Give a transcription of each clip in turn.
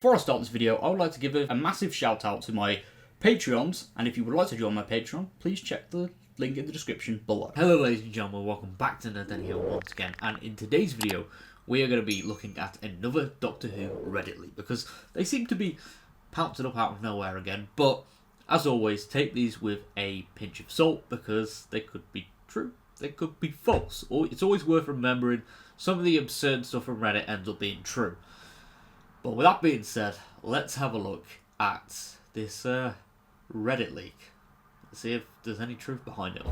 Before I start this video, I would like to give a massive shout out to my Patreons, and if you would like to join my Patreon, please check the link in the description below. Hello ladies and gentlemen, welcome back to Ncuti here once again, and in today's video we are going to be looking at another Doctor Who Reddit leak, because they seem to be pouncing up out of nowhere again, but as always, take these with a pinch of salt, because they could be true, they could be false. It's always worth remembering some of the absurd stuff from Reddit ends up being true. But with that being said, let's have a look at this Reddit leak. Let's see if there's any truth behind it.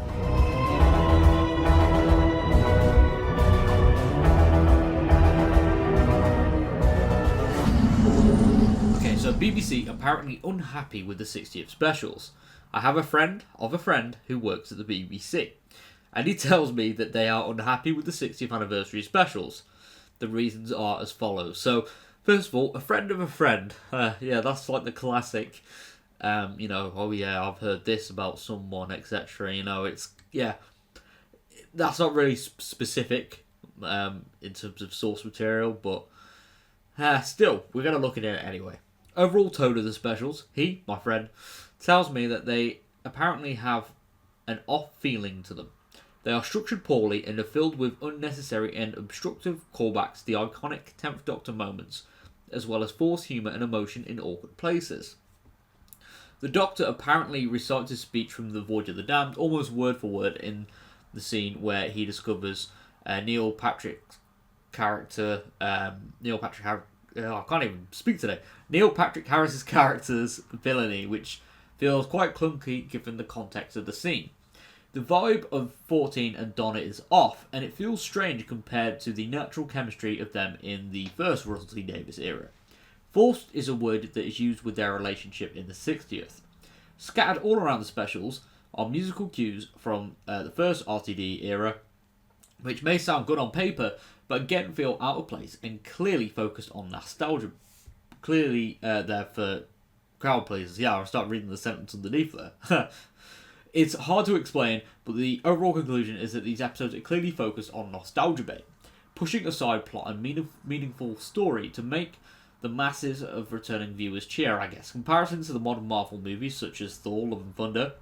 Okay, so BBC apparently unhappy with the 60th specials. I have a friend of a friend who works at the BBC, and he tells me that they are unhappy with the 60th anniversary specials. The reasons are as follows. So, first of all, a friend of a friend. Yeah, that's like the classic, oh yeah, I've heard this about someone, etc. That's not really specific in terms of source material, but still, we're going to look at it anyway. Overall tone of the specials, he, my friend, tells me that they apparently have an off feeling to them. They are structured poorly and are filled with unnecessary and obstructive callbacks to the iconic 10th Doctor moments, as well as forced humour and emotion in awkward places. The Doctor apparently recites a speech from The Voyage of the Damned, almost word for word, in the scene where he discovers Neil Patrick's character, I can't even speak today, Neil Patrick Harris's character's villainy, which feels quite clunky given the context of the scene. The vibe of 14 and Donna is off, and it feels strange compared to the natural chemistry of them in the first Russell T Davies era. Forced is a word that is used with their relationship in the 60th. Scattered all around the specials are musical cues from the first RTD era, which may sound good on paper, but again feel out of place and clearly focused on nostalgia. Clearly there for crowd pleasers. Yeah, I'll start reading the sentence underneath there. It's hard to explain, but the overall conclusion is that these episodes are clearly focused on nostalgia bait, pushing aside plot and meaningful story to make the masses of returning viewers cheer, I guess. Comparisons to the modern Marvel movies such as Thor, Love and Thunder,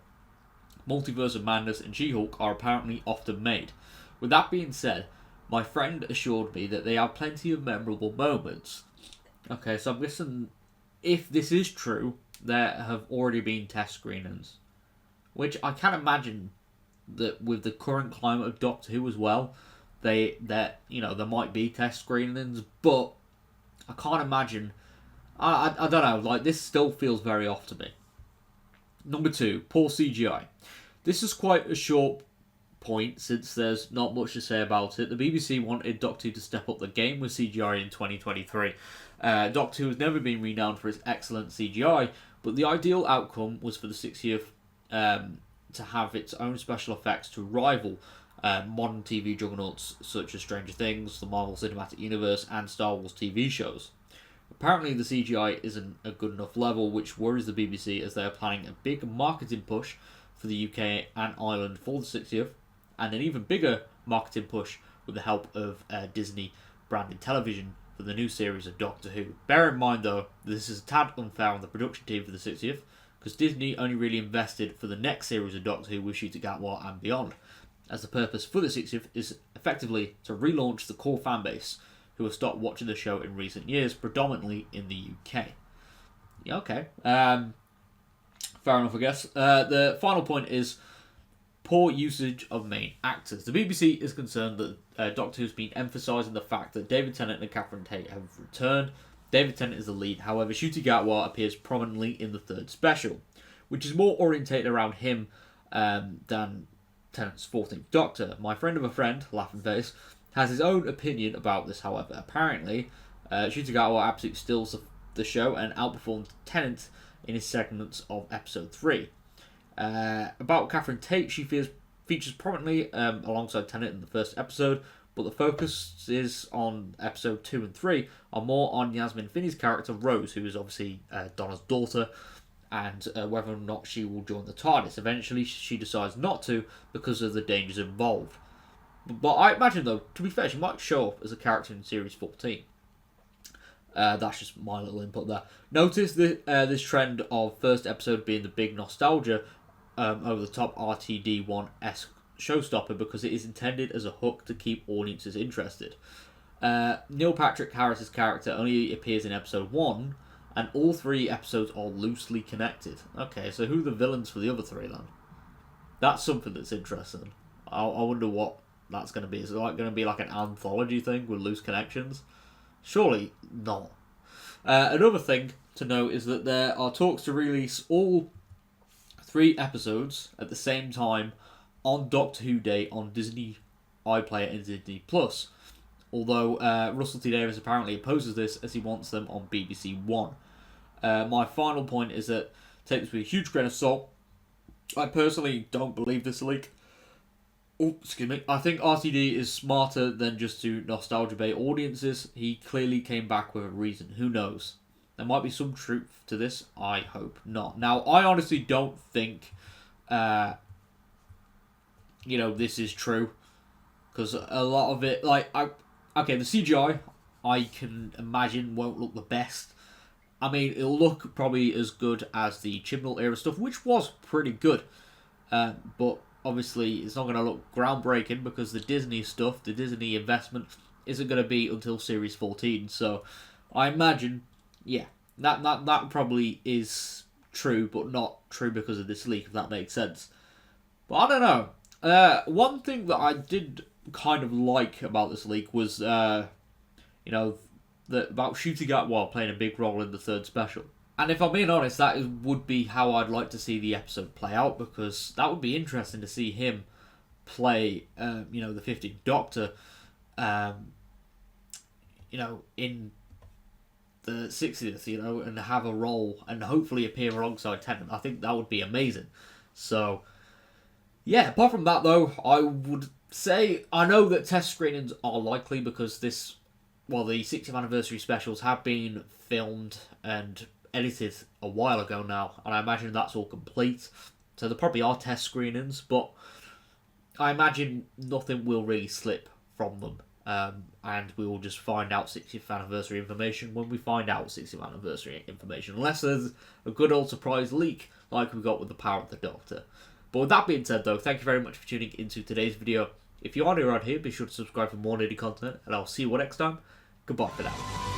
Multiverse of Madness and She-Hulk are apparently often made. With that being said, my friend assured me that they have plenty of memorable moments. Okay, so I'm guessing if this is true, there have already been test screenings. Which I can imagine that with the current climate of Doctor Who as well, there might be test screenings, but I can't imagine. I don't know. Like, this still feels very off to me. Number 2, poor CGI. This is quite a short point since there's not much to say about it. The BBC wanted Doctor Who to step up the game with CGI in 2023. Doctor Who has never been renowned for its excellent CGI, but the ideal outcome was for the 60th to have its own special effects to rival modern TV juggernauts such as Stranger Things, the Marvel Cinematic Universe, and Star Wars TV shows. Apparently the CGI isn't a good enough level, which worries the BBC as they are planning a big marketing push for the UK and Ireland for the 60th, and an even bigger marketing push with the help of Disney branded television for the new series of Doctor Who. Bear in mind though, this is a tad unfair on the production team for the 60th, because Disney only really invested for the next series of Doctor Who with Ncuti Gatwa and beyond, as the purpose for the 60th is effectively to relaunch the core fanbase who have stopped watching the show in recent years, predominantly in the UK. Yeah, okay. Fair enough, I guess. The final point is poor usage of main actors. The BBC is concerned that Doctor Who has been emphasising the fact that David Tennant and Catherine Tate have returned. David Tennant is the lead, however, Ncuti Gatwa appears prominently in the third special, which is more orientated around him than Tennant's 14th Doctor. My friend of a friend, laughing face, has his own opinion about this, however. Apparently, Ncuti Gatwa absolutely steals the show and outperformed Tennant in his segments of episode 3. About Catherine Tate, she features prominently alongside Tennant in the first episode, but the focus is on episode 2 and 3 are more on Yasmin Finney's character Rose, who is obviously Donna's daughter, and whether or not she will join the TARDIS. Eventually she decides not to because of the dangers involved. But I imagine though, to be fair, she might show up as a character in series 14. That's just my little input there. Notice this trend of first episode being the big nostalgia over the top RTD1-esque showstopper because it is intended as a hook to keep audiences interested. Neil Patrick Harris's character only appears in episode 1, and all 3 episodes are loosely connected. Okay, so who are the villains for the other 3 then? That's something that's interesting. I wonder what that's going to be. Is it going to be like an anthology thing with loose connections? Surely not. Another thing to note is that there are talks to release all 3 episodes at the same time on Doctor Who Day on Disney iPlayer and Disney Plus. Although Russell T Davies apparently opposes this as he wants them on BBC One. My final point is that take this with a huge grain of salt. I personally don't believe this leak. Oh, excuse me. I think RTD is smarter than just to nostalgia bait audiences. He clearly came back with a reason. Who knows? There might be some truth to this. I hope not. Now, I honestly don't think, this is true. Because a lot of it, okay, the CGI, I can imagine won't look the best. I mean, it'll look probably as good as the Chibnall era stuff, which was pretty good. But obviously, it's not going to look groundbreaking because the Disney stuff, the Disney investment, isn't going to be until Series 14. So, I imagine, yeah, that probably is true, but not true because of this leak, if that makes sense. But I don't know. One thing that I did kind of like about this leak was, about Ncuti Gatwa playing a big role in the 3rd special. And if I'm being honest, that would be how I'd like to see the episode play out, because that would be interesting to see him play, the 15th Doctor, in the 60th, and have a role and hopefully appear alongside Tennant. I think that would be amazing. So, yeah, apart from that, though, I would say I know that test screenings are likely because the 60th anniversary specials have been filmed and edited a while ago now, and I imagine that's all complete. So there probably are test screenings, but I imagine nothing will really slip from them. And we will just find out 60th anniversary information when we find out 60th anniversary information, unless there's a good old surprise leak like we got with the Power of the Doctor. But with that being said, though, thank you very much for tuning into today's video. If you are new around here, be sure to subscribe for more nerdy content, and I'll see you all next time. Goodbye for now.